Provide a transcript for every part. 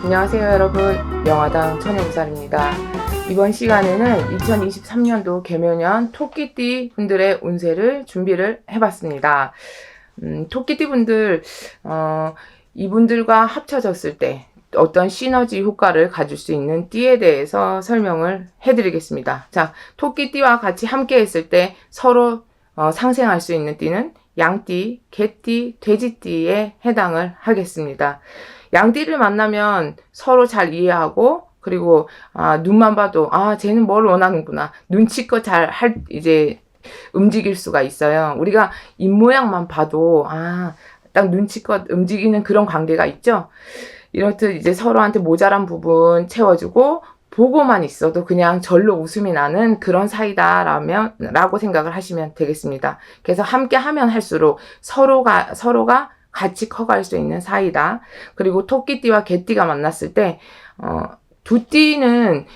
안녕하세요 여러분, 영화당 천혜무살입니다. 이번 시간에는 2023년도 개묘년 토끼띠 분들의 운세를 준비를 해봤습니다. 토끼띠 분들 이분들과 합쳐졌을 때 어떤 시너지 효과를 가질 수 있는 띠에 대해서 설명을 해드리겠습니다. 자, 토끼띠와 같이 함께 했을 때 서로 상생할 수 있는 띠는 양띠, 개띠, 돼지띠에 해당을 하겠습니다. 양띠를 만나면 서로 잘 이해하고, 그리고 눈만 봐도 쟤는 뭘 원하는구나, 눈치껏 이제 움직일 수가 있어요. 우리가 입모양만 봐도 딱 눈치껏 움직이는 그런 관계가 있죠. 이렇듯 이제 서로한테 모자란 부분 채워주고, 보고만 있어도 그냥 절로 웃음이 나는 그런 사이다라고 생각을 하시면 되겠습니다. 그래서 함께 하면 할수록 서로가 같이 커갈 수 있는 사이다. 그리고 토끼띠와 개띠가 만났을 때 두 띠는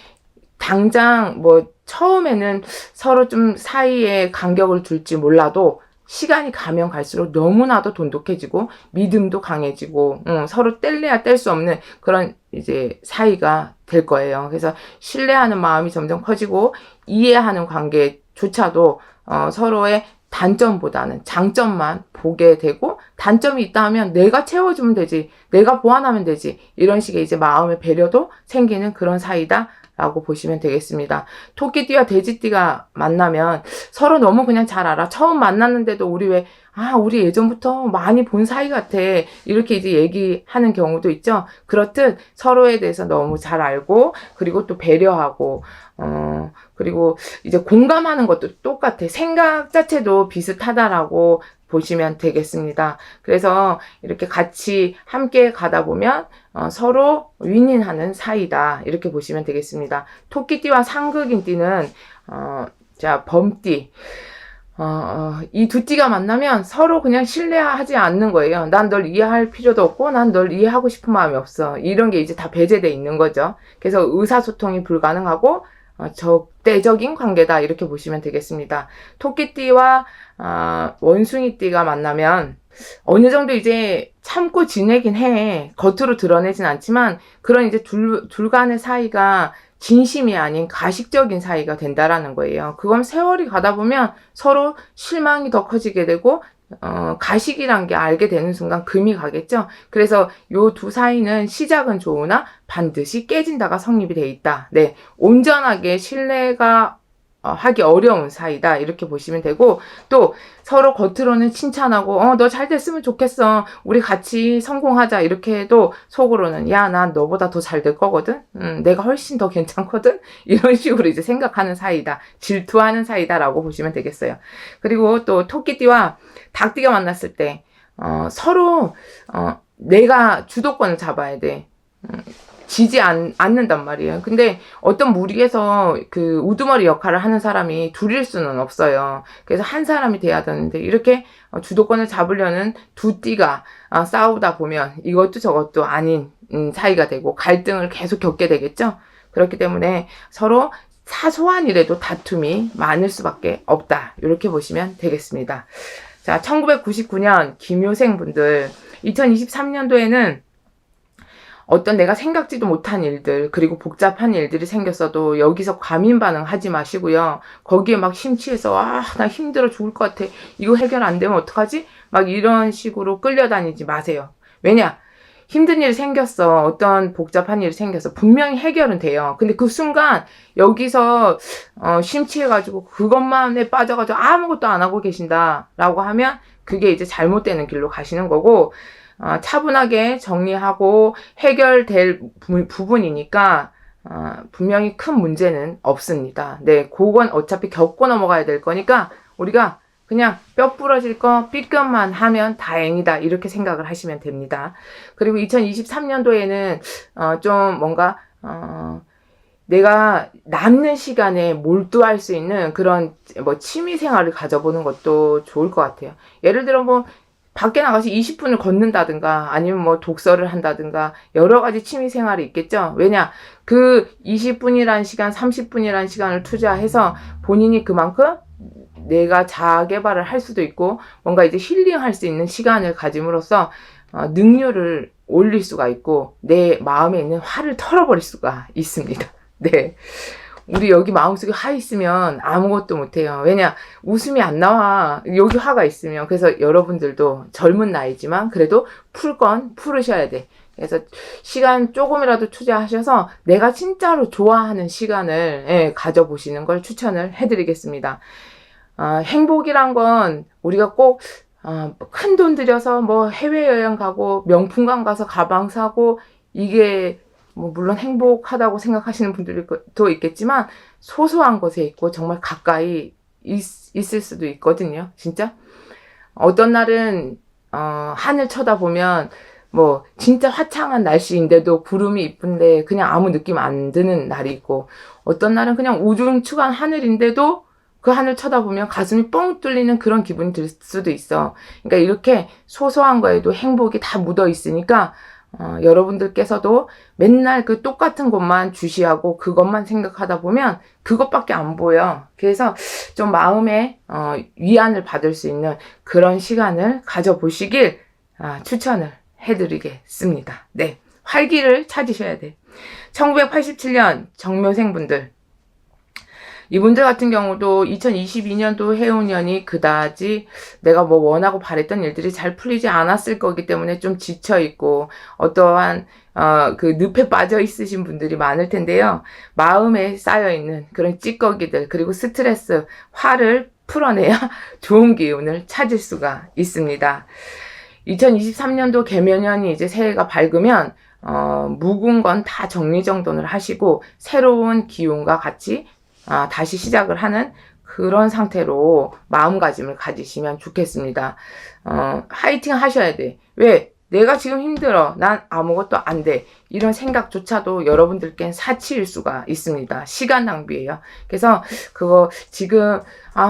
당장 처음에는 서로 좀 사이에 간격을 둘지 몰라도 시간이 가면 갈수록 너무나도 돈독해지고 믿음도 강해지고 서로 뗄래야 뗄 수 없는 그런 이제 사이가 될 거예요. 그래서 신뢰하는 마음이 점점 커지고, 이해하는 관계조차도 서로의 단점보다는 장점만 보게 되고, 단점이 있다 하면 내가 채워주면 되지, 내가 보완하면 되지, 이런 식의 이제 마음의 배려도 생기는 그런 사이다 라고 보시면 되겠습니다. 토끼띠와 돼지띠가 만나면 서로 너무 그냥 잘 알아. 처음 만났는데도 우리 예전부터 많이 본 사이 같아, 이렇게 이제 얘기하는 경우도 있죠. 그렇듯 서로에 대해서 너무 잘 알고, 그리고 또 배려하고, 그리고 이제 공감하는 것도 똑같아. 생각 자체도 비슷하다라고 보시면 되겠습니다. 그래서 이렇게 같이 함께 가다 보면 서로 윈윈하는 사이다, 이렇게 보시면 되겠습니다. 토끼띠와 상극인 띠는 범띠, 이 두 띠가 만나면 서로 그냥 신뢰하지 않는 거예요. 난 널 이해할 필요도 없고, 난 널 이해하고 싶은 마음이 없어, 이런 게 이제 다 배제돼 있는 거죠. 그래서 의사소통이 불가능하고 적대적인 관계다, 이렇게 보시면 되겠습니다. 토끼띠와 원숭이띠가 만나면 어느 정도 이제 참고 지내긴 해. 겉으로 드러내진 않지만 그런 이제 둘 간의 사이가 진심이 아닌 가식적인 사이가 된다라는 거예요. 그건 세월이 가다 보면 서로 실망이 더 커지게 되고, 가식이란 게 알게 되는 순간 금이 가겠죠. 그래서 요 두 사이는 시작은 좋으나 반드시 깨진다가 성립이 돼 있다. 네, 온전하게 신뢰가 하기 어려운 사이다, 이렇게 보시면 되고, 또 서로 겉으로는 칭찬하고 너 잘 됐으면 좋겠어, 우리 같이 성공하자, 이렇게 해도 속으로는 난 너보다 더 잘 될 거거든, 내가 훨씬 더 괜찮거든, 이런 식으로 이제 생각하는 사이다, 질투하는 사이다라고 보시면 되겠어요. 그리고 또 토끼띠와 닭띠가 만났을 때 서로 내가 주도권을 잡아야 돼. 지지 않는단 말이에요. 근데 어떤 무리에서 그 우두머리 역할을 하는 사람이 둘일 수는 없어요. 그래서 한 사람이 돼야 되는데, 이렇게 주도권을 잡으려는 두 띠가 싸우다 보면 이것도 저것도 아닌 사이가 되고 갈등을 계속 겪게 되겠죠. 그렇기 때문에 서로 사소한 일에도 다툼이 많을 수밖에 없다, 이렇게 보시면 되겠습니다. 자, 1999년 김효생 분들, 2023년도에는 어떤 내가 생각지도 못한 일들, 그리고 복잡한 일들이 생겼어도 여기서 과민 반응하지 마시고요. 거기에 막 심취해서 나 힘들어 죽을 것 같아, 이거 해결 안 되면 어떡하지? 막 이런 식으로 끌려다니지 마세요. 왜냐? 힘든 일이 생겼어. 어떤 복잡한 일이 생겼어. 분명히 해결은 돼요. 근데 그 순간 여기서 심취해가지고 그것만에 빠져가지고 아무것도 안 하고 계신다라고 하면 그게 이제 잘못되는 길로 가시는 거고, 차분하게 정리하고 해결될 부분이니까 분명히 큰 문제는 없습니다. 네, 그건 어차피 겪고 넘어가야 될 거니까 우리가 그냥 뼈 부러질 거 삐끗만 하면 다행이다, 이렇게 생각을 하시면 됩니다. 그리고 2023년도에는 좀 뭔가 내가 남는 시간에 몰두할 수 있는 그런 취미 생활을 가져보는 것도 좋을 것 같아요. 예를 들어 밖에 나가서 20분을 걷는다든가, 아니면 독서를 한다든가, 여러 가지 취미 생활이 있겠죠. 왜냐? 그 20분이라는 시간, 30분이라는 시간을 투자해서 본인이 그만큼 내가 자아 개발을 할 수도 있고, 뭔가 이제 힐링할 수 있는 시간을 가짐으로써 능률을 올릴 수가 있고 내 마음에 있는 화를 털어버릴 수가 있습니다. 네. 우리 여기 마음속에 화 있으면 아무것도 못해요. 왜냐? 웃음이 안 나와. 여기 화가 있으면. 그래서 여러분들도 젊은 나이지만 그래도 풀 건 풀으셔야 돼. 그래서 시간 조금이라도 투자하셔서 내가 진짜로 좋아하는 시간을 가져보시는 걸 추천을 해드리겠습니다. 행복이란 건 우리가 꼭 큰 돈 들여서 뭐 해외여행 가고 명품관 가서 가방 사고 이게 뭐 물론 행복하다고 생각하시는 분들도 있겠지만 소소한 것에 있고 정말 가까이 있을 수도 있거든요. 진짜 어떤 날은 하늘 쳐다보면 뭐 진짜 화창한 날씨인데도 구름이 이쁜데 그냥 아무 느낌 안 드는 날이 있고 어떤 날은 그냥 우중충한 하늘인데도 그 하늘 쳐다보면 가슴이 뻥 뚫리는 그런 기분이 들 수도 있어. 그러니까 이렇게 소소한 거에도 행복이 다 묻어 있으니까 여러분들께서도 맨날 그 똑같은 것만 주시하고 그것만 생각하다 보면 그것밖에 안 보여. 그래서 좀 마음에 위안을 받을 수 있는 그런 시간을 가져보시길 추천을 해드리겠습니다. 네, 활기를 찾으셔야 돼. 1987년 정묘생분들 이분들 같은 경우도 2022년도 해운년이 그다지 내가 뭐 원하고 바랬던 일들이 잘 풀리지 않았을 거기 때문에 좀 지쳐있고 어떠한 그 늪에 빠져 있으신 분들이 많을 텐데요. 마음에 쌓여있는 그런 찌꺼기들 그리고 스트레스, 화를 풀어내야 좋은 기운을 찾을 수가 있습니다. 2023년도 개묘년이 이제 새해가 밝으면 묵은 건 다 정리정돈을 하시고 새로운 기운과 같이 다시 시작을 하는 그런 상태로 마음가짐을 가지시면 좋겠습니다. 화이팅 하셔야 돼. 왜? 내가 지금 힘들어. 난 아무것도 안 돼. 이런 생각조차도 여러분들께는 사치일 수가 있습니다. 시간 낭비예요. 그래서 그거 지금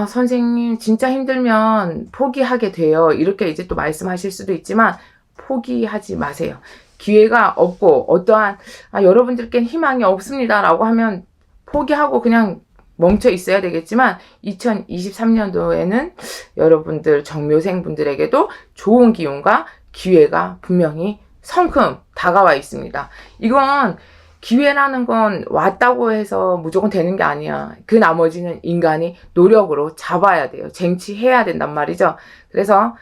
선생님 진짜 힘들면 포기하게 돼요. 이렇게 이제 또 말씀하실 수도 있지만 포기하지 마세요. 기회가 없고 어떠한 여러분들께는 희망이 없습니다 라고 하면 포기하고 그냥 멈춰 있어야 되겠지만 2023년도에는 여러분들 정묘생분들에게도 좋은 기운과 기회가 분명히 성큼 다가와 있습니다. 이건 기회라는 건 왔다고 해서 무조건 되는 게 아니야. 그 나머지는 인간이 노력으로 잡아야 돼요. 쟁취해야 된단 말이죠. 그래서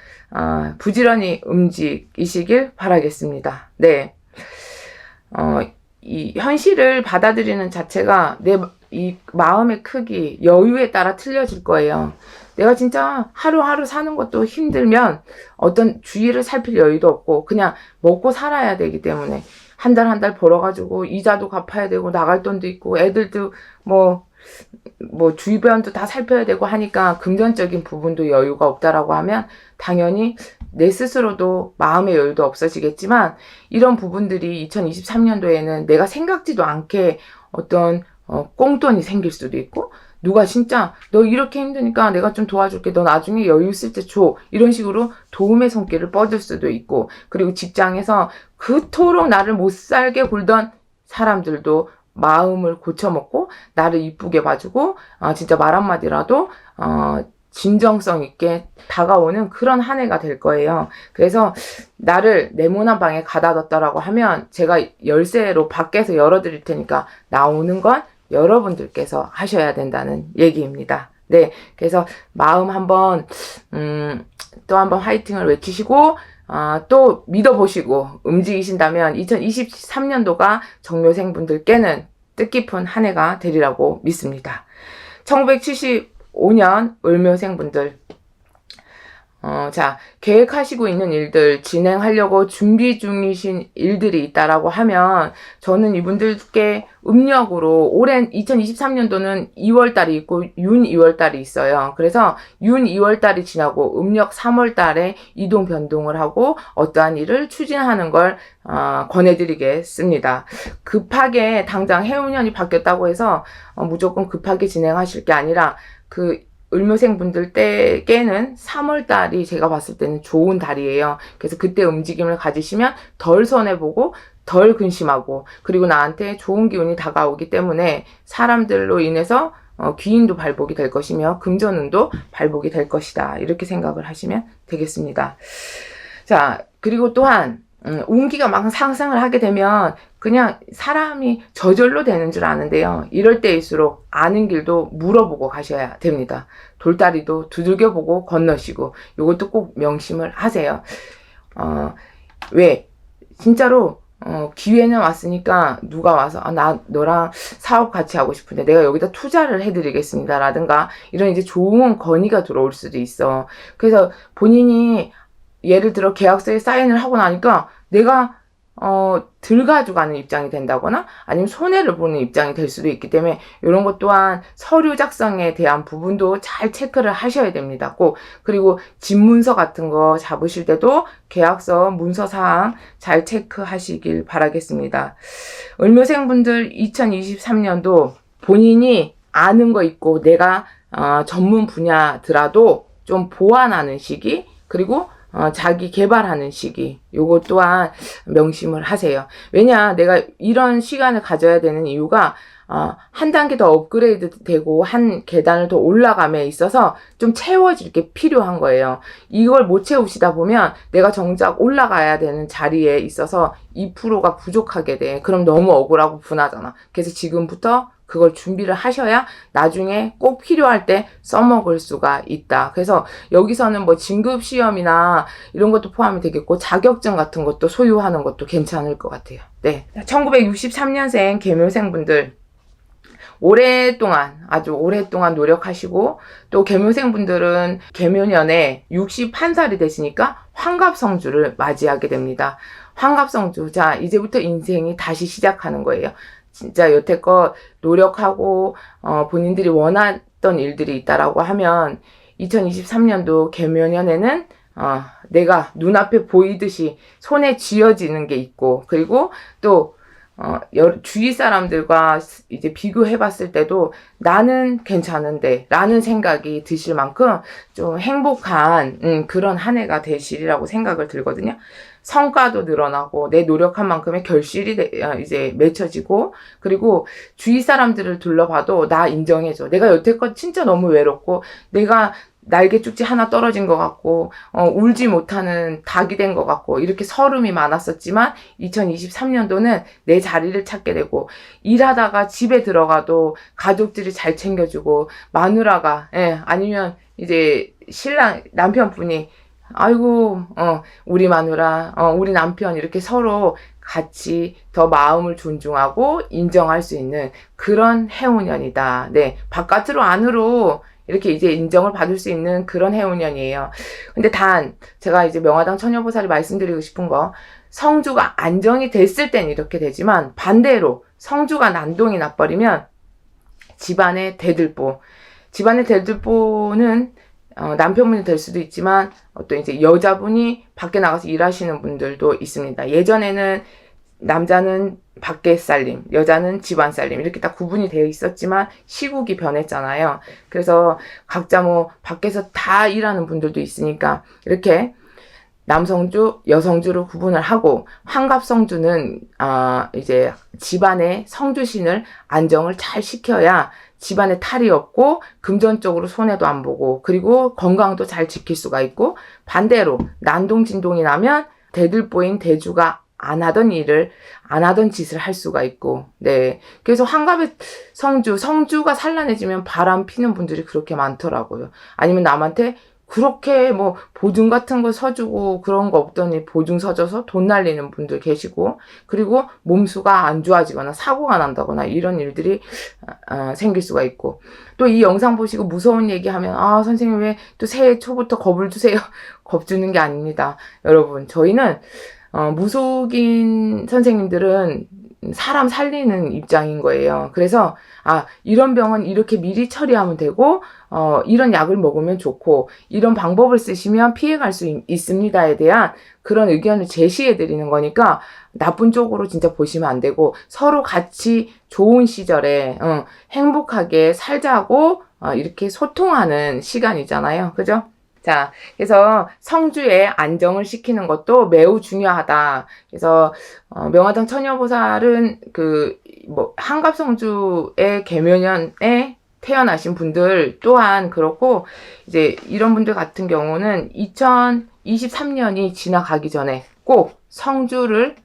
부지런히 움직이시길 바라겠습니다. 네. 이 현실을 받아들이는 자체가 이 마음의 크기, 여유에 따라 틀려질 거예요. 내가 진짜 하루하루 사는 것도 힘들면 어떤 주위를 살필 여유도 없고 그냥 먹고 살아야 되기 때문에 한 달 한 달 벌어가지고 이자도 갚아야 되고 나갈 돈도 있고 애들도 뭐 주변도 다 살펴야 되고 하니까 금전적인 부분도 여유가 없다라고 하면 당연히 내 스스로도 마음의 여유도 없어지겠지만 이런 부분들이 2023년도에는 내가 생각지도 않게 어떤 꽁돈이 생길 수도 있고 누가 진짜 너 이렇게 힘드니까 내가 좀 도와줄게. 너 나중에 여유 있을 때 줘. 이런 식으로 도움의 손길을 뻗을 수도 있고 그리고 직장에서 그토록 나를 못 살게 굴던 사람들도 마음을 고쳐먹고 나를 이쁘게 봐주고 진짜 말 한마디라도 진정성 있게 다가오는 그런 한 해가 될 거예요. 그래서 나를 네모난 방에 가다뒀다라고 하면 제가 열쇠로 밖에서 열어드릴 테니까 나오는 건 여러분들께서 하셔야 된다는 얘기입니다. 네, 그래서 마음 한번 또 한번 화이팅을 외치시고 또 믿어보시고 움직이신다면 2023년도가 정묘생분들께는 뜻깊은 한 해가 되리라고 믿습니다. 1975년 을묘생분들 자, 계획하시고 있는 일들, 진행하려고 준비 중이신 일들이 있다라고 하면 저는 이분들께 음력으로 올해 2023년도는 2월달이 있고 윤 2월달이 있어요. 그래서 윤 2월달이 지나고 음력 3월달에 이동 변동을 하고 어떠한 일을 추진하는 걸 권해드리겠습니다. 급하게 당장 해운년이 바뀌었다고 해서 무조건 급하게 진행하실 게 아니라 을묘생 분들께는 3월달이 제가 봤을 때는 좋은 달이에요. 그래서 그때 움직임을 가지시면 덜 손해보고 덜 근심하고 그리고 나한테 좋은 기운이 다가오기 때문에 사람들로 인해서 귀인도 발복이 될 것이며 금전운도 발복이 될 것이다. 이렇게 생각을 하시면 되겠습니다. 자, 그리고 또한 운기가 막 상승을 하게 되면 그냥 사람이 저절로 되는 줄 아는데요. 이럴 때일수록 아는 길도 물어보고 가셔야 됩니다. 돌다리도 두들겨보고 건너시고, 요것도 꼭 명심을 하세요. 왜? 진짜로 기회는 왔으니까 누가 와서 나 너랑 사업 같이 하고 싶은데 내가 여기다 투자를 해드리겠습니다 라든가 이런 이제 좋은 건의가 들어올 수도 있어. 그래서 본인이 예를 들어 계약서에 사인을 하고 나니까 내가 들 가져가는 입장이 된다거나 아니면 손해를 보는 입장이 될 수도 있기 때문에 이런 것 또한 서류 작성에 대한 부분도 잘 체크를 하셔야 됩니다. 꼭. 그리고 집문서 같은 거 잡으실 때도 계약서 문서 사항 잘 체크하시길 바라겠습니다. 을묘생분들 2023년도 본인이 아는 거 있고 내가 전문 분야더라도 좀 보완하는 시기, 그리고 자기 개발하는 시기, 요거 또한 명심을 하세요. 왜냐, 내가 이런 시간을 가져야 되는 이유가 한 단계 더 업그레이드 되고 한 계단을 더 올라감에 있어서 좀 채워질 게 필요한 거예요. 이걸 못 채우시다 보면 내가 정작 올라가야 되는 자리에 있어서 2%가 부족하게 돼. 그럼 너무 억울하고 분하잖아. 그래서 지금부터 그걸 준비를 하셔야 나중에 꼭 필요할 때 써먹을 수가 있다. 그래서 여기서는 뭐 진급 시험이나 이런 것도 포함이 되겠고 자격증 같은 것도 소유하는 것도 괜찮을 것 같아요. 네, 1963년생 계묘생분들 오랫동안, 아주 오랫동안 노력하시고, 또 계묘생분들은 계묘년에 61살이 되시니까 환갑성주를 맞이하게 됩니다. 환갑성주, 자, 이제부터 인생이 다시 시작하는 거예요. 진짜 여태껏 노력하고 본인들이 원했던 일들이 있다라고 하면 2023년도 계묘년에는 내가 눈앞에 보이듯이 손에 쥐어지는 게 있고, 그리고 또 주위 사람들과 이제 비교해 봤을 때도 나는 괜찮은데 라는 생각이 드실 만큼 좀 행복한 그런 한 해가 되시리라고 생각을 들거든요. 성과도 늘어나고 내 노력한 만큼의 결실이 이제 맺혀지고, 그리고 주위 사람들을 둘러봐도 나 인정해줘. 내가 여태껏 진짜 너무 외롭고 내가 날개 쪽지 하나 떨어진 것 같고 울지 못하는 닭이 된 것 같고 이렇게 서름이 많았었지만 2023년도는 내 자리를 찾게 되고, 일하다가 집에 들어가도 가족들이 잘 챙겨주고, 마누라가 아니면 이제 신랑 남편분이 아이고 우리 마누라 우리 남편 이렇게 서로 같이 더 마음을 존중하고 인정할 수 있는 그런 해운년이다. 네, 바깥으로 안으로 이렇게 이제 인정을 받을 수 있는 그런 해운년이에요. 근데 단 제가 이제 명화당 처녀보살이 말씀드리고 싶은 거, 성주가 안정이 됐을 땐 이렇게 되지만 반대로 성주가 난동이 나버리면 집안의 대들보는 남편분이 될 수도 있지만 어떤 이제 여자분이 밖에 나가서 일하시는 분들도 있습니다. 예전에는 남자는 밖에 살림, 여자는 집안 살림 이렇게 딱 구분이 되어 있었지만 시국이 변했잖아요. 그래서 각자 뭐 밖에서 다 일하는 분들도 있으니까 이렇게 남성주, 여성주로 구분을 하고, 환갑성주는 이제 집안의 성주신을 안정을 잘 시켜야 집안에 탈이 없고 금전적으로 손해도 안 보고, 그리고 건강도 잘 지킬 수가 있고, 반대로 난동진동이 나면 대들보인 대주가 안 하던 짓을 할 수가 있고, 네. 그래서 환갑의 성주가 산란해지면 바람 피는 분들이 그렇게 많더라고요. 아니면 남한테 그렇게 뭐 보증 같은 거 서주고 그런 거 없더니 보증 서줘서 돈 날리는 분들 계시고, 그리고 몸수가 안 좋아지거나 사고가 난다거나 이런 일들이 생길 수가 있고, 또 이 영상 보시고 무서운 얘기하면 선생님 왜 또 새해 초부터 겁을 주세요. 겁 주는 게 아닙니다. 여러분, 저희는 무속인 선생님들은 사람 살리는 입장인 거예요. 그래서 이런 병은 이렇게 미리 처리하면 되고 이런 약을 먹으면 좋고 이런 방법을 쓰시면 피해갈 수 있습니다에 대한 그런 의견을 제시해 드리는 거니까 나쁜 쪽으로 진짜 보시면 안 되고, 서로 같이 좋은 시절에 행복하게 살자고 이렇게 소통하는 시간이잖아요. 그죠? 자, 그래서 성주의 안정을 시키는 것도 매우 중요하다. 그래서 명화당 처녀보살은 한갑성주의 계묘년에 태어나신 분들 또한 그렇고, 이제 이런 분들 같은 경우는 2023년이 지나가기 전에 꼭 성주를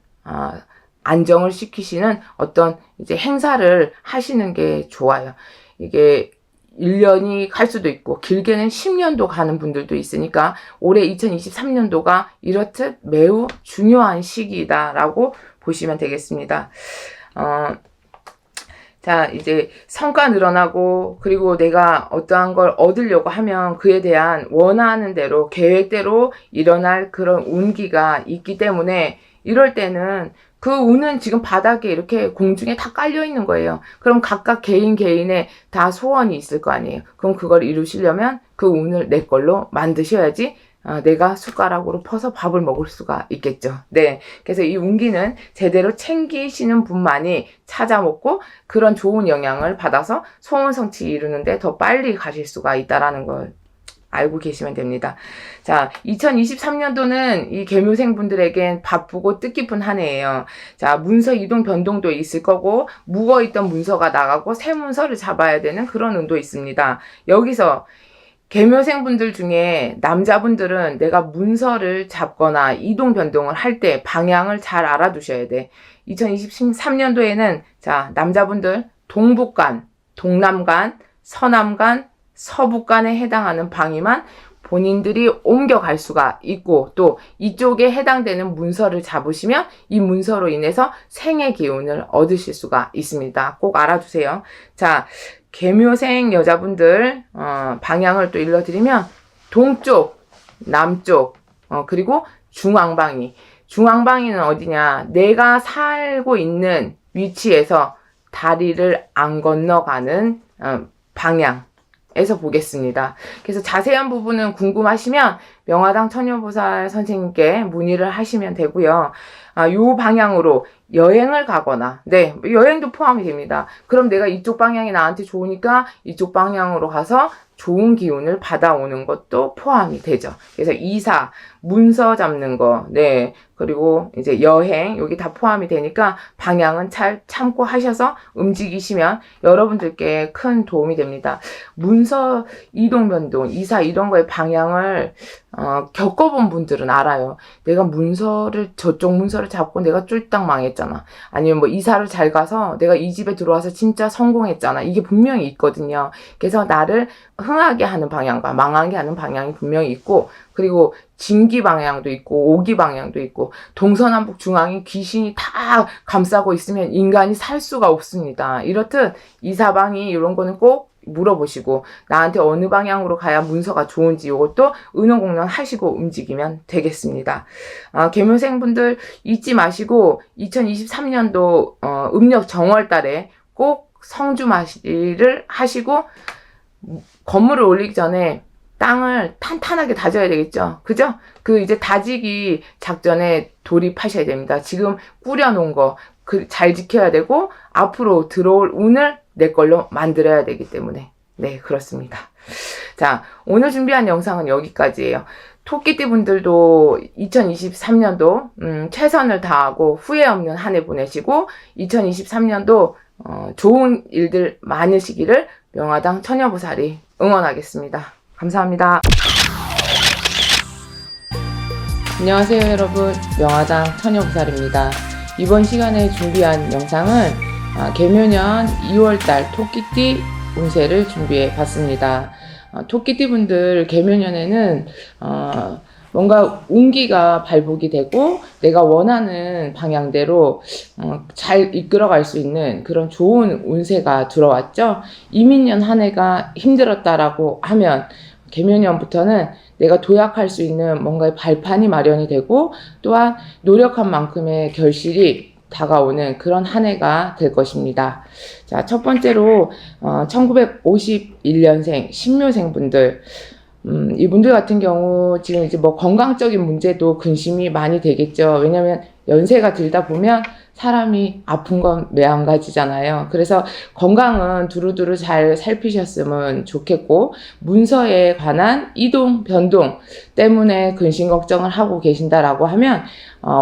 안정을 시키시는 어떤 이제 행사를 하시는 게 좋아요. 이게 1년이 갈 수도 있고 길게는 10년도 가는 분들도 있으니까 올해 2023년도가 이렇듯 매우 중요한 시기다라고 보시면 되겠습니다. 자, 이제 성과 늘어나고 그리고 내가 어떠한 걸 얻으려고 하면 그에 대한 원하는 대로 계획대로 일어날 그런 운기가 있기 때문에 이럴 때는 그 운은 지금 바닥에 이렇게 공중에 다 깔려 있는 거예요. 그럼 각각 개인의 다 소원이 있을 거 아니에요. 그럼 그걸 이루시려면 그 운을 내 걸로 만드셔야지 내가 숟가락으로 퍼서 밥을 먹을 수가 있겠죠. 네. 그래서 이 운기는 제대로 챙기시는 분만이 찾아 먹고 그런 좋은 영향을 받아서 소원 성취 이루는데 더 빨리 가실 수가 있다라는 걸 알고 계시면 됩니다. 자, 2023년도는 이 개묘생 분들에겐 바쁘고 뜻깊은 한 해예요. 자, 문서 이동 변동도 있을 거고 묵어있던 문서가 나가고 새 문서를 잡아야 되는 그런 운도 있습니다. 여기서 개묘생 분들 중에 남자분들은 내가 문서를 잡거나 이동 변동을 할 때 방향을 잘 알아두셔야 돼. 2023년도에는 자, 남자분들 동북간, 동남간, 서남간, 서북간에 해당하는 방위만 본인들이 옮겨갈 수가 있고 또 이쪽에 해당되는 문서를 잡으시면 이 문서로 인해서 생의 기운을 얻으실 수가 있습니다. 꼭 알아두세요. 자, 개묘생 여자분들 방향을 또 일러드리면 동쪽, 남쪽, 그리고 중앙방위. 중앙방위는 어디냐? 내가 살고 있는 위치에서 다리를 안 건너가는 방향에서 보겠습니다. 그래서 자세한 부분은 궁금하시면 명화당 처녀보살 선생님께 문의를 하시면 되고요. 요 방향으로 여행을 가거나, 네, 여행도 포함이 됩니다. 그럼 내가 이쪽 방향이 나한테 좋으니까 이쪽 방향으로 가서 좋은 기운을 받아오는 것도 포함이 되죠. 그래서 이사, 문서 잡는 거, 네, 그리고 이제 여행, 여기 다 포함이 되니까 방향은 잘 참고하셔서 움직이시면 여러분들께 큰 도움이 됩니다. 문서 이동 변동, 이사 이런 거의 방향을 겪어본 분들은 알아요. 내가 저쪽 문서를 잡고 내가 쫄딱 망했잖아. 아니면 뭐 이사를 잘 가서 내가 이 집에 들어와서 진짜 성공했잖아. 이게 분명히 있거든요. 그래서 나를 흥하게 하는 방향과 망하게 하는 방향이 분명히 있고, 그리고 진기 방향도 있고 오기 방향도 있고 동서남북 중앙에 귀신이 다 감싸고 있으면 인간이 살 수가 없습니다. 이렇듯 이사방이 이런 거는 꼭 물어보시고 나한테 어느 방향으로 가야 문서가 좋은지 이것도 의논공론 하시고 움직이면 되겠습니다. 개묘생분들 잊지 마시고 2023년도 음력 정월달에 꼭 성주마시를 하시고 건물을 올리기 전에 땅을 탄탄하게 다져야 되겠죠. 그죠? 그 이제 다지기 작전에 돌입하셔야 됩니다. 지금 꾸려놓은 거 잘 지켜야 되고 앞으로 들어올 운을 내 걸로 만들어야 되기 때문에 네, 그렇습니다. 자, 오늘 준비한 영상은 여기까지예요. 토끼띠 분들도 2023년도 최선을 다하고 후회 없는 한 해 보내시고 2023년도 좋은 일들 많으시기를 명화당 처녀보살이 응원하겠습니다. 감사합니다. 안녕하세요 여러분, 명화당 처녀보살입니다. 이번 시간에 준비한 영상은 개묘년 2월달 토끼띠 운세를 준비해 봤습니다. 토끼띠 분들 개묘년에는 뭔가 운기가 발복이 되고 내가 원하는 방향대로 잘 이끌어갈 수 있는 그런 좋은 운세가 들어왔죠. 이민년 한 해가 힘들었다라고 하면 개묘년부터는 내가 도약할 수 있는 뭔가의 발판이 마련이 되고 또한 노력한 만큼의 결실이 다가오는 그런 한 해가 될 것입니다. 자, 첫 번째로 1951년생 신묘생 분들, 이분들 같은 경우 지금 이제 뭐 건강적인 문제도 근심이 많이 되겠죠. 왜냐면 연세가 들다 보면 사람이 아픈 건 매한가지잖아요. 그래서 건강은 두루두루 잘 살피셨으면 좋겠고, 문서에 관한 이동, 변동 때문에 근심 걱정을 하고 계신다라고 하면,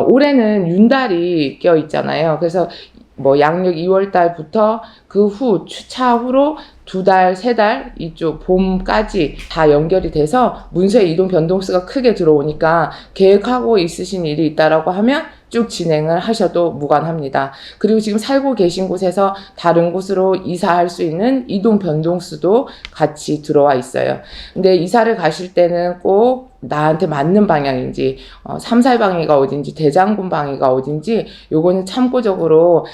올해는 윤달이 껴있잖아요. 그래서 뭐 양력 2월 달부터 그 후, 차후로 2달, 3달 이쪽 봄까지 다 연결이 돼서 문서의 이동 변동수가 크게 들어오니까 계획하고 있으신 일이 있다라고 하면 쭉 진행을 하셔도 무관합니다. 그리고 지금 살고 계신 곳에서 다른 곳으로 이사할 수 있는 이동 변동수도 같이 들어와 있어요. 근데 이사를 가실 때는 꼭 나한테 맞는 방향인지, 삼살방위가 어딘지, 대장군 방위가 어딘지, 요거는 참고적으로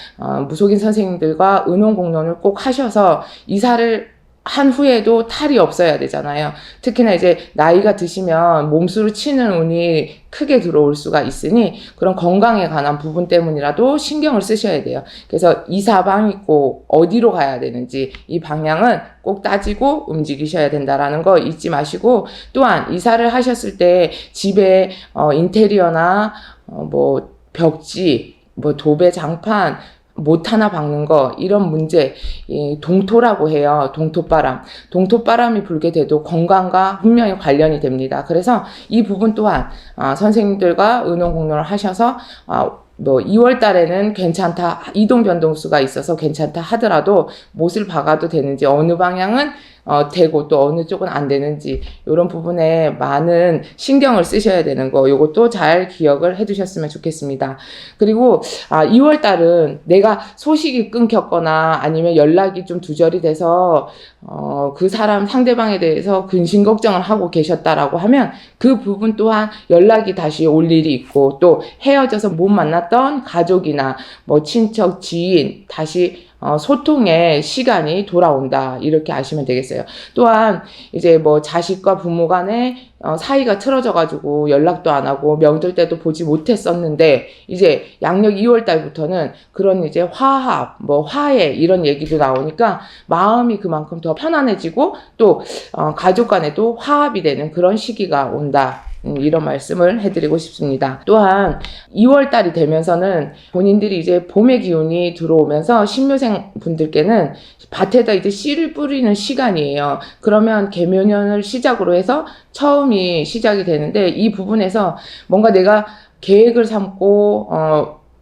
무속인 선생님들과 의논 공론을 꼭 하셔서 이사를 한 후에도 탈이 없어야 되잖아요. 특히나 이제 나이가 드시면 몸수로 치는 운이 크게 들어올 수가 있으니 그런 건강에 관한 부분 때문이라도 신경을 쓰셔야 돼요. 그래서 이사방 있고 어디로 가야 되는지 이 방향은 꼭 따지고 움직이셔야 된다라는 거 잊지 마시고, 또한 이사를 하셨을 때 집에 인테리어나 뭐 벽지, 뭐 도배 장판 못 하나 박는 거, 이런 문제, 동토라고 해요. 동토바람이 불게 돼도 건강과 분명히 관련이 됩니다. 그래서 이 부분 또한 선생님들과 의논 공론을 하셔서 뭐 2월 달에는 괜찮다, 이동 변동수가 있어서 괜찮다 하더라도 못을 박아도 되는지, 어느 방향은 되고 또 어느 쪽은 안 되는지, 이런 부분에 많은 신경을 쓰셔야 되는 거, 요것도 잘 기억을 해 두셨으면 좋겠습니다. 그리고 2월 달은 내가 소식이 끊겼거나 아니면 연락이 좀 두절이 돼서 그 사람 상대방에 대해서 근심 걱정을 하고 계셨다라고 하면 그 부분 또한 연락이 다시 올 일이 있고, 또 헤어져서 못 만났던 가족이나 뭐 친척, 지인 다시 소통의 시간이 돌아온다, 이렇게 아시면 되겠어요. 또한 이제 뭐 자식과 부모 간에 사이가 틀어져가지고 연락도 안 하고 명절 때도 보지 못했었는데, 이제 양력 2월 달부터는 그런 이제 화합, 뭐 화해, 이런 얘기도 나오니까 마음이 그만큼 더 편안해지고 또 가족 간에도 화합이 되는 그런 시기가 온다, 이런 말씀을 해드리고 싶습니다. 또한 2월 달이 되면서는 본인들이 이제 봄의 기운이 들어오면서 신묘생 분들께는 밭에다 이제 씨를 뿌리는 시간이에요. 그러면 계묘년을 시작으로 해서 처음이 시작이 되는데, 이 부분에서 뭔가 내가 계획을 삼고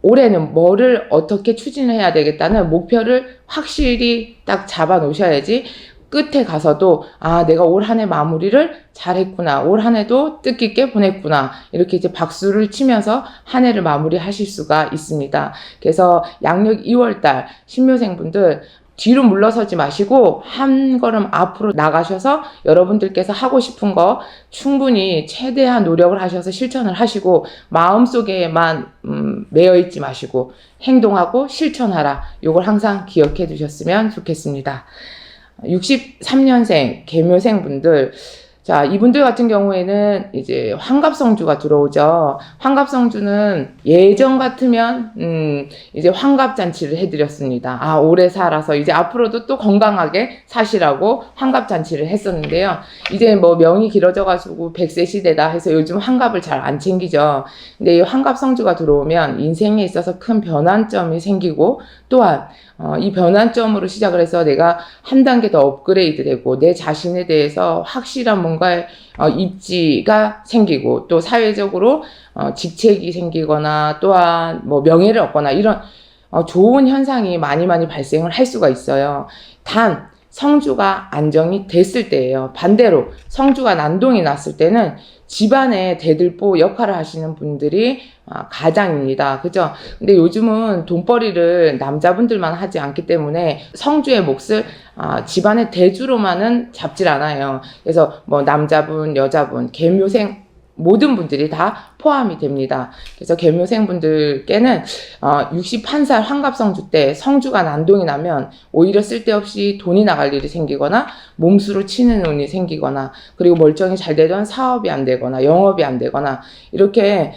올해는 뭐를 어떻게 추진해야 되겠다는 목표를 확실히 딱 잡아 놓으셔야지 끝에 가서도 내가 올 한 해 마무리를 잘했구나, 올 한 해도 뜻깊게 보냈구나, 이렇게 이제 박수를 치면서 한 해를 마무리하실 수가 있습니다. 그래서 양력 2월달 신묘생분들 뒤로 물러서지 마시고 한 걸음 앞으로 나가셔서 여러분들께서 하고 싶은 거 충분히 최대한 노력을 하셔서 실천을 하시고, 마음속에만 매여 있지 마시고 행동하고 실천하라, 요걸 항상 기억해 두셨으면 좋겠습니다. 63년생 계묘생 분들, 자, 이분들 같은 경우에는 이제 환갑성주가 들어오죠. 환갑성주는 예전 같으면 이제 환갑잔치를 해드렸습니다. 오래 살아서 이제 앞으로도 또 건강하게 사시라고 환갑잔치를 했었는데요. 이제 뭐 명이 길어져가지고 100세 시대다 해서 요즘 환갑을 잘 안 챙기죠. 근데 이 환갑성주가 들어오면 인생에 있어서 큰 변환점이 생기고, 또한 이 변환점으로 시작을 해서 내가 한 단계 더 업그레이드 되고 내 자신에 대해서 확실한 뭔가의 입지가 생기고, 또 사회적으로 직책이 생기거나 또한 뭐 명예를 얻거나, 이런 좋은 현상이 많이 발생을 할 수가 있어요. 단 성주가 안정이 됐을 때예요. 반대로 성주가 난동이 났을 때는 집안의 대들보 역할을 하시는 분들이 가장입니다. 그죠? 근데 요즘은 돈벌이를 남자분들만 하지 않기 때문에 성주의 몫을 집안의 대주로만은 잡질 않아요. 그래서 뭐 남자분, 여자분, 계묘생 모든 분들이 다 포함이 됩니다. 그래서 계묘생 분들께는 61살 환갑성주 때 성주가 난동이 나면 오히려 쓸데없이 돈이 나갈 일이 생기거나 몸수로 치는 운이 생기거나, 그리고 멀쩡히 잘 되던 사업이 안 되거나 영업이 안 되거나, 이렇게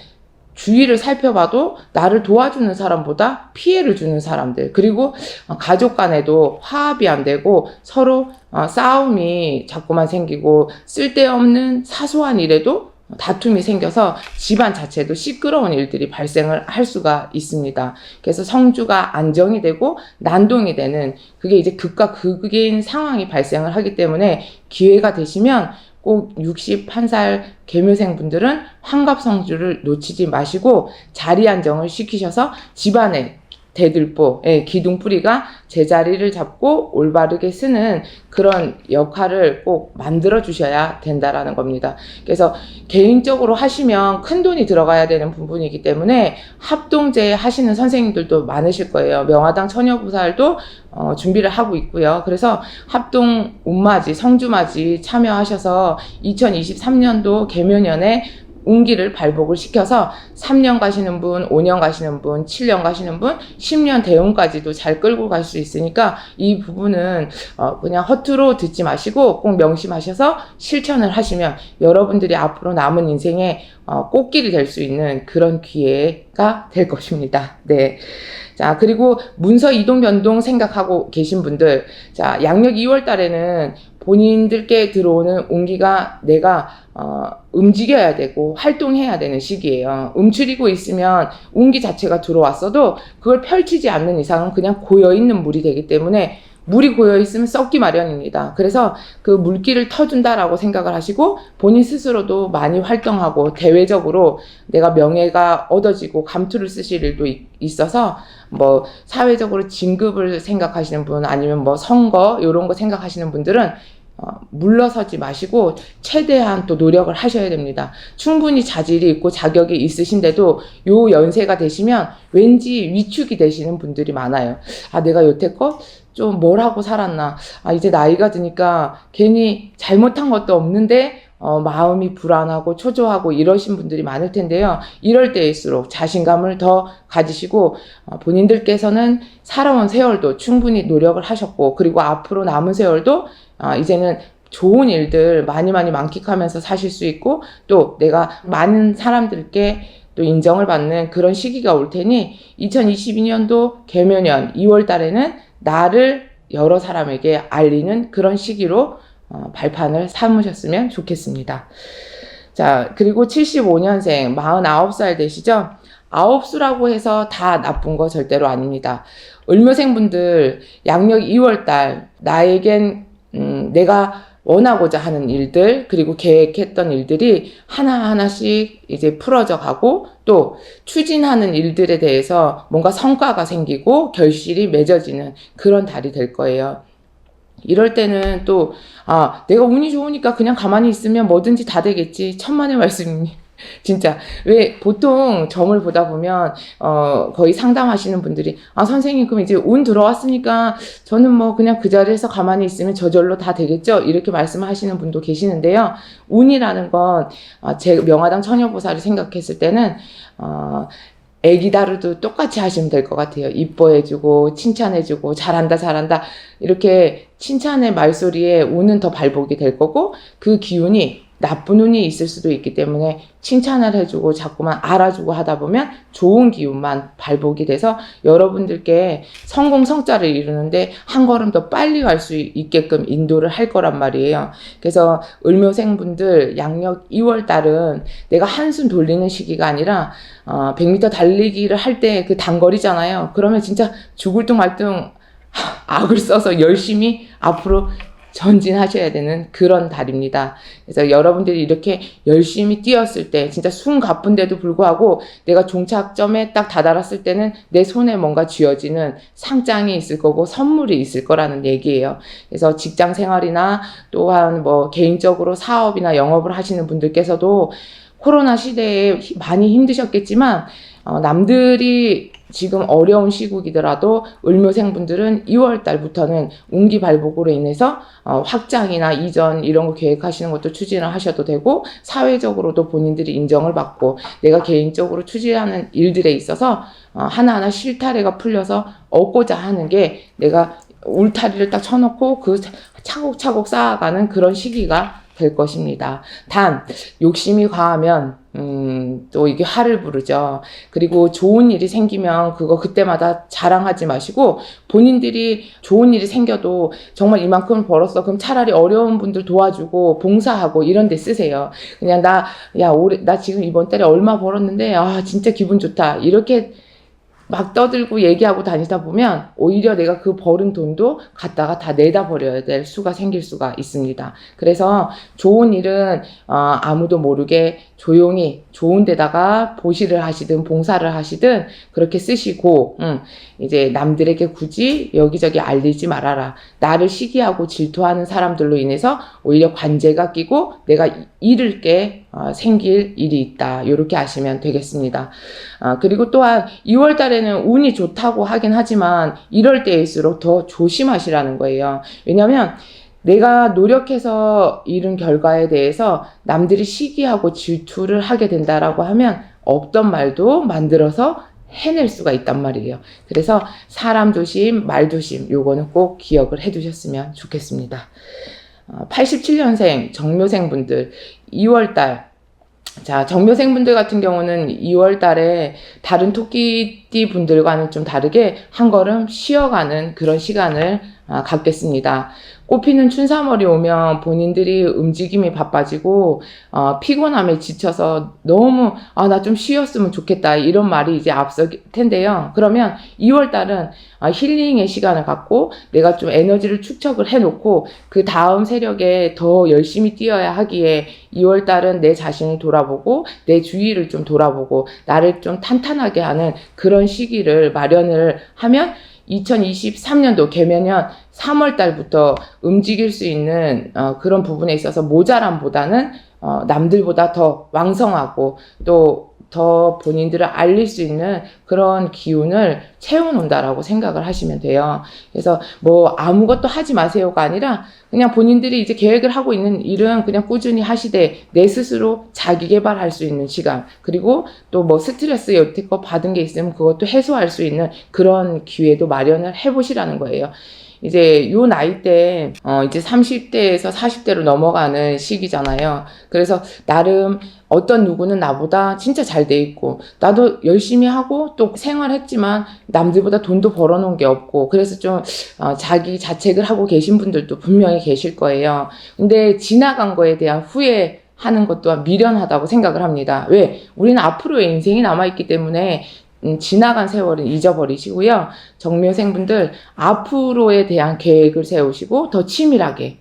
주위를 살펴봐도 나를 도와주는 사람보다 피해를 주는 사람들, 그리고 가족 간에도 화합이 안 되고 서로 싸움이 자꾸만 생기고 쓸데없는 사소한 일에도 다툼이 생겨서 집안 자체도 시끄러운 일들이 발생을 할 수가 있습니다. 그래서 성주가 안정이 되고 난동이 되는, 그게 이제 극과 극인 상황이 발생을 하기 때문에 기회가 되시면 꼭 61살 계묘생 분들은 환갑성주를 놓치지 마시고 자리 안정을 시키셔서 집안에 대들보, 기둥뿌리가 제자리를 잡고 올바르게 쓰는 그런 역할을 꼭 만들어 주셔야 된다라는 겁니다. 그래서 개인적으로 하시면 큰 돈이 들어가야 되는 부분이기 때문에 합동제 하시는 선생님들도 많으실 거예요. 명화당 처녀보살도 준비를 하고 있고요. 그래서 합동 운맞이, 성주맞이 참여하셔서 2023년도 개묘년에 운기를 발복을 시켜서 3년 가시는 분, 5년 가시는 분, 7년 가시는 분, 10년 대운까지도 잘 끌고 갈 수 있으니까 이 부분은 그냥 허투루 듣지 마시고 꼭 명심하셔서 실천을 하시면 여러분들이 앞으로 남은 인생에 꽃길이 될 수 있는 그런 기회가 될 것입니다. 네. 자, 그리고 문서 이동 변동 생각하고 계신 분들, 자, 양력 2월 달에는 본인들께 들어오는 운기가 내가 움직여야 되고 활동해야 되는 시기예요. 움츠리고 있으면 운기 자체가 들어왔어도 그걸 펼치지 않는 이상은 그냥 고여있는 물이 되기 때문에 물이 고여있으면 썩기 마련입니다. 그래서 그 물기를 터준다라고 생각을 하시고 본인 스스로도 많이 활동하고 대외적으로 내가 명예가 얻어지고 감투를 쓰실 일도 있어서 뭐 사회적으로 진급을 생각하시는 분 아니면 뭐 선거 이런 거 생각하시는 분들은 물러서지 마시고 최대한 또 노력을 하셔야 됩니다. 충분히 자질이 있고 자격이 있으신데도 요 연세가 되시면 왠지 위축이 되시는 분들이 많아요. 아, 내가 여태껏 좀 뭘 하고 살았나. 아, 이제 나이가 드니까 괜히 잘못한 것도 없는데 마음이 불안하고 초조하고 이러신 분들이 많을 텐데요. 이럴 때일수록 자신감을 더 가지시고 본인들께서는 살아온 세월도 충분히 노력을 하셨고 그리고 앞으로 남은 세월도 이제는 좋은 일들 많이 만끽하면서 사실 수 있고 또 내가 많은 사람들께 또 인정을 받는 그런 시기가 올 테니 2022년도 개묘년 2월 달에는 나를 여러 사람에게 알리는 그런 시기로 발판을 삼으셨으면 좋겠습니다. 자, 그리고 75년생 49살 되시죠? 9수라고 해서 다 나쁜 거 절대로 아닙니다. 을묘생분들 양력 2월달 나에겐 내가 원하고자 하는 일들 그리고 계획했던 일들이 하나하나씩 이제 풀어져 가고 또 추진하는 일들에 대해서 뭔가 성과가 생기고 결실이 맺어지는 그런 달이 될 거예요. 이럴 때는 또 내가 운이 좋으니까 그냥 가만히 있으면 뭐든지 다 되겠지. 천만의 말씀입니다. 진짜 왜 보통 점을 보다 보면 거의 상담하시는 분들이 선생님 그럼 이제 운 들어왔으니까 저는 뭐 그냥 그 자리에서 가만히 있으면 저절로 다 되겠죠 이렇게 말씀하시는 분도 계시는데요. 운이라는 건 제 명화당 처녀보살을 생각했을 때는 애기 다루도 똑같이 하시면 될 것 같아요. 이뻐해주고 칭찬해주고 잘한다 이렇게 칭찬의 말소리에 운은 더 발복이 될 거고 그 기운이 나쁜 운이 있을 수도 있기 때문에 칭찬을 해주고 자꾸만 알아주고 하다 보면 좋은 기운만 발복이 돼서 여러분들께 성공성자를 이루는데 한 걸음 더 빨리 갈 수 있게끔 인도를 할 거란 말이에요. 그래서 을묘생분들 양력 2월 달은 내가 한숨 돌리는 시기가 아니라 100m 달리기를 할 때 그 단거리잖아요. 그러면 진짜 죽을 둥 말 둥 악을 써서 열심히 앞으로 전진하셔야 되는 그런 달입니다. 그래서 여러분들이 이렇게 열심히 뛰었을 때 진짜 숨 가쁜데도 불구하고 내가 종착점에 딱 다다랐을 때는 내 손에 뭔가 쥐어지는 상장이 있을 거고 선물이 있을 거라는 얘기예요. 그래서 직장 생활이나 또한 뭐 개인적으로 사업이나 영업을 하시는 분들께서도 코로나 시대에 많이 힘드셨겠지만 남들이 지금 어려운 시국이더라도 을묘생분들은 2월 달부터는 운기 발복으로 인해서 확장이나 이전 이런 거 계획하시는 것도 추진을 하셔도 되고 사회적으로도 본인들이 인정을 받고 내가 개인적으로 추진하는 일들에 있어서 하나하나 실타래가 풀려서 얻고자 하는 게 내가 울타리를 딱 쳐놓고 그 차곡차곡 쌓아가는 그런 시기가 될 것입니다. 단 욕심이 과하면 또 이게 화를 부르죠. 그리고 좋은 일이 생기면 그거 그때마다 자랑하지 마시고 본인들이 좋은 일이 생겨도 정말 이만큼 벌었어. 그럼 차라리 어려운 분들 도와주고 봉사하고 이런 데 쓰세요. 그냥 나 지금 이번 달에 얼마 벌었는데 진짜 기분 좋다. 이렇게 막 떠들고 얘기하고 다니다 보면 오히려 내가 그 벌은 돈도 갖다가 다 내다 버려야 될 수가 생길 수가 있습니다. 그래서 좋은 일은 아무도 모르게 조용히 좋은 데다가 보시를 하시든 봉사를 하시든 그렇게 쓰시고 이제 남들에게 굳이 여기저기 알리지 말아라. 나를 시기하고 질투하는 사람들로 인해서 오히려 관제가 끼고 내가 잃을 게 생길 일이 있다. 이렇게 아시면 되겠습니다. 그리고 또한 2월 달에는 운이 좋다고 하긴 하지만 이럴 때일수록 더 조심하시라는 거예요. 왜냐하면 내가 노력해서 이룬 결과에 대해서 남들이 시기하고 질투를 하게 된다라고 하면 없던 말도 만들어서 해낼 수가 있단 말이에요. 그래서 사람 조심, 말 조심 요거는 꼭 기억을 해 두셨으면 좋겠습니다. 87년생 정묘생분들 2월달 자, 정묘생분들 같은 경우는 2월 달에 다른 토끼띠 분들과는 좀 다르게 한 걸음 쉬어가는 그런 시간을 갖겠습니다. 꽃피는 춘삼월이 오면 본인들이 움직임이 바빠지고 피곤함에 지쳐서 너무 나 좀 쉬었으면 좋겠다 이런 말이 이제 앞설 텐데요. 그러면 2월 달은 힐링의 시간을 갖고 내가 좀 에너지를 축적을 해놓고 그 다음 세력에 더 열심히 뛰어야 하기에 2월 달은 내 자신을 돌아보고 내 주위를 좀 돌아보고 나를 좀 탄탄하게 하는 그런 시기를 마련을 하면 2023년도 개면년 3월 달부터 움직일 수 있는 그런 부분에 있어서 모자람보다는 남들보다 더 왕성하고 또 더 본인들을 알릴 수 있는 그런 기운을 채워놓는다라고 생각을 하시면 돼요. 그래서 뭐 아무것도 하지 마세요가 아니라 그냥 본인들이 이제 계획을 하고 있는 일은 그냥 꾸준히 하시되 내 스스로 자기 개발할 수 있는 시간 그리고 또 뭐 스트레스 여태껏 받은 게 있으면 그것도 해소할 수 있는 그런 기회도 마련을 해보시라는 거예요. 이제 요 나이 때 이제 30대에서 40대로 넘어가는 시기잖아요. 그래서 나름 어떤 누구는 나보다 진짜 잘 돼 있고 나도 열심히 하고 또 생활했지만 남들보다 돈도 벌어놓은 게 없고 그래서 좀 자기 자책을 하고 계신 분들도 분명히 계실 거예요. 근데 지나간 거에 대한 후회 하는 것 또한 미련하다고 생각을 합니다. 왜? 우리는 앞으로의 인생이 남아있기 때문에 지나간 세월은 잊어버리시고요. 정묘생분들 앞으로에 대한 계획을 세우시고 더 치밀하게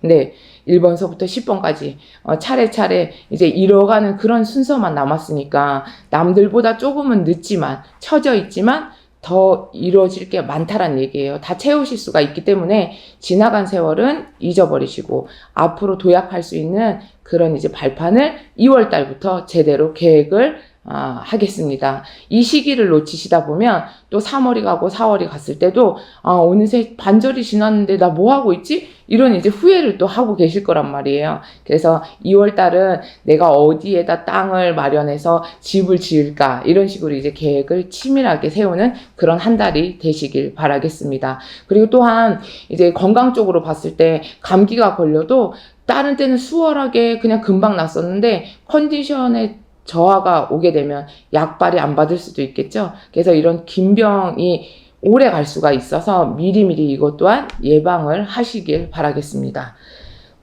1번서부터 10번까지 차례차례 이제 이뤄가는 그런 순서만 남았으니까 남들보다 조금은 늦지만 처져 있지만 더 이루어질 게 많다란 얘기예요. 다 채우실 수가 있기 때문에 지나간 세월은 잊어버리시고 앞으로 도약할 수 있는 그런 이제 발판을 2월 달부터 제대로 계획을 하겠습니다. 이 시기를 놓치시다 보면 또 3월이 가고 4월이 갔을 때도 어느새 반절이 지났는데 나 뭐 하고 있지? 이런 이제 후회를 또 하고 계실 거란 말이에요. 그래서 2월 달은 내가 어디에다 땅을 마련해서 집을 지을까 이런 식으로 이제 계획을 치밀하게 세우는 그런 한 달이 되시길 바라겠습니다. 그리고 또한 이제 건강 쪽으로 봤을 때 감기가 걸려도 다른 때는 수월하게 그냥 금방 났었는데 컨디션에 저하가 오게 되면 약발이 안 받을 수도 있겠죠. 그래서 이런 긴병이 오래 갈 수가 있어서 미리미리 이것 또한 예방을 하시길 바라겠습니다.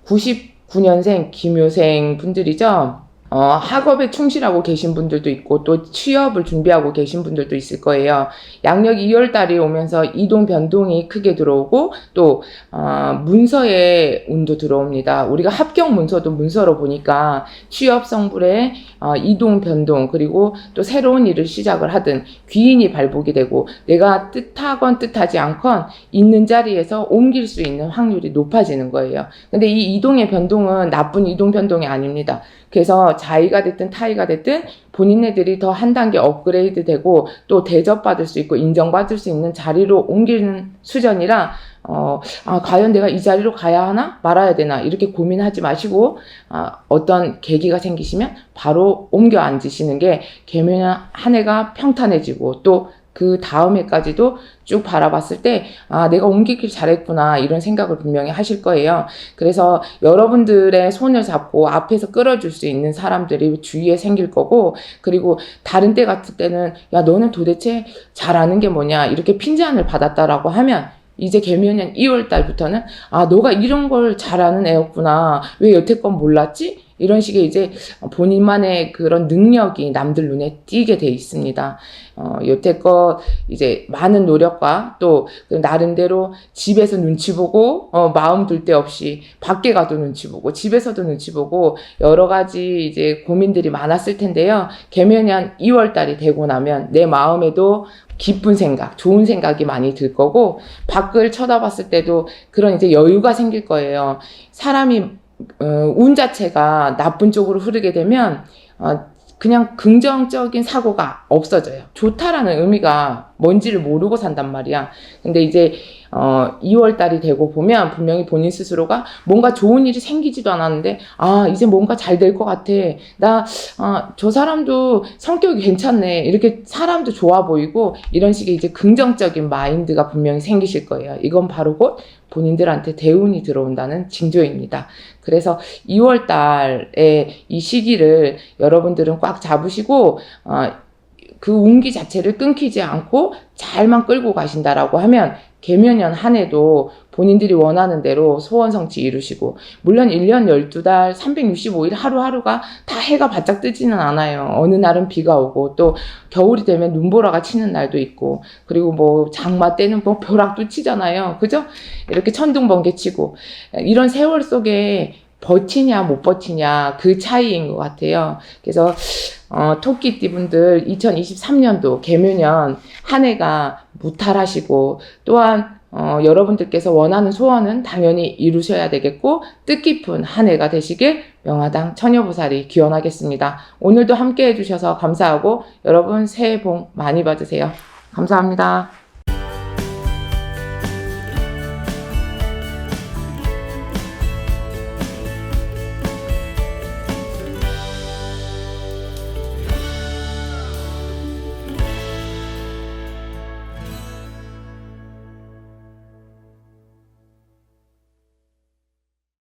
99년생 김효생 분들이죠. 학업에 충실하고 계신 분들도 있고 또 취업을 준비하고 계신 분들도 있을 거예요. 양력 2월 달이 오면서 이동 변동이 크게 들어오고 또 문서의 운도 들어옵니다. 우리가 합격 문서도 문서로 보니까 취업 성불의 이동 변동 그리고 또 새로운 일을 시작을 하든 귀인이 발복이 되고 내가 뜻하건 뜻하지 않건 있는 자리에서 옮길 수 있는 확률이 높아지는 거예요. 근데 이 이동의 변동은 나쁜 이동 변동이 아닙니다. 그래서 자의가 됐든 타의가 됐든 본인네들이 더 한 단계 업그레이드 되고 또 대접받을 수 있고 인정받을 수 있는 자리로 옮기는 수준이라 과연 내가 이 자리로 가야 하나 말아야 되나 이렇게 고민하지 마시고 어떤 계기가 생기시면 바로 옮겨 앉으시는 게 개묘년 한 해가 평탄해지고 또 그 다음 해까지도 쭉 바라봤을 때 내가 옮기길 잘했구나 이런 생각을 분명히 하실 거예요. 그래서 여러분들의 손을 잡고 앞에서 끌어줄 수 있는 사람들이 주위에 생길 거고 그리고 다른 때 같을 때는 야 너는 도대체 잘하는 게 뭐냐 이렇게 핀잔을 받았다라고 하면 이제 개묘년 2월 달부터는 너가 이런 걸 잘하는 애였구나 왜 여태껏 몰랐지? 이런 식의 이제 본인만의 그런 능력이 남들 눈에 띄게 돼 있습니다. 여태껏 이제 많은 노력과 또 나름대로 집에서 눈치 보고 마음 둘 데 없이 밖에 가도 눈치 보고 집에서도 눈치 보고 여러 가지 이제 고민들이 많았을 텐데요. 개면연 2월 달이 되고 나면 내 마음에도 기쁜 생각, 좋은 생각이 많이 들 거고 밖을 쳐다봤을 때도 그런 이제 여유가 생길 거예요. 사람이 운 자체가 나쁜 쪽으로 흐르게 되면 그냥 긍정적인 사고가 없어져요. 좋다라는 의미가 뭔지를 모르고 산단 말이야. 근데 이제 2월 달이 되고 보면 분명히 본인 스스로가 뭔가 좋은 일이 생기지도 않았는데 이제 뭔가 잘 될 것 같아. 저 사람도 성격이 괜찮네. 이렇게 사람도 좋아 보이고 이런 식의 이제 긍정적인 마인드가 분명히 생기실 거예요. 이건 바로 곧 본인들한테 대운이 들어온다는 징조입니다. 그래서 2월 달에 이 시기를 여러분들은 꽉 잡으시고 그 운기 자체를 끊기지 않고 잘만 끌고 가신다라고 하면 개면연 한 해도 본인들이 원하는 대로 소원 성취 이루시고, 물론 1년 12달 365일 하루하루가 다 해가 바짝 뜨지는 않아요. 어느 날은 비가 오고 또 겨울이 되면 눈보라가 치는 날도 있고, 그리고 뭐 장마 때는 뭐 벼락도 치잖아요. 그죠? 이렇게 천둥번개 치고 이런 세월 속에 버티냐 못 버티냐 그 차이인 것 같아요. 그래서 토끼띠 분들 2023년도 개묘년 한 해가 무탈하시고, 또한 여러분들께서 원하는 소원은 당연히 이루셔야 되겠고 뜻깊은 한 해가 되시길 명화당 처녀보살이 기원하겠습니다. 오늘도 함께 해주셔서 감사하고 여러분 새해 복 많이 받으세요. 감사합니다.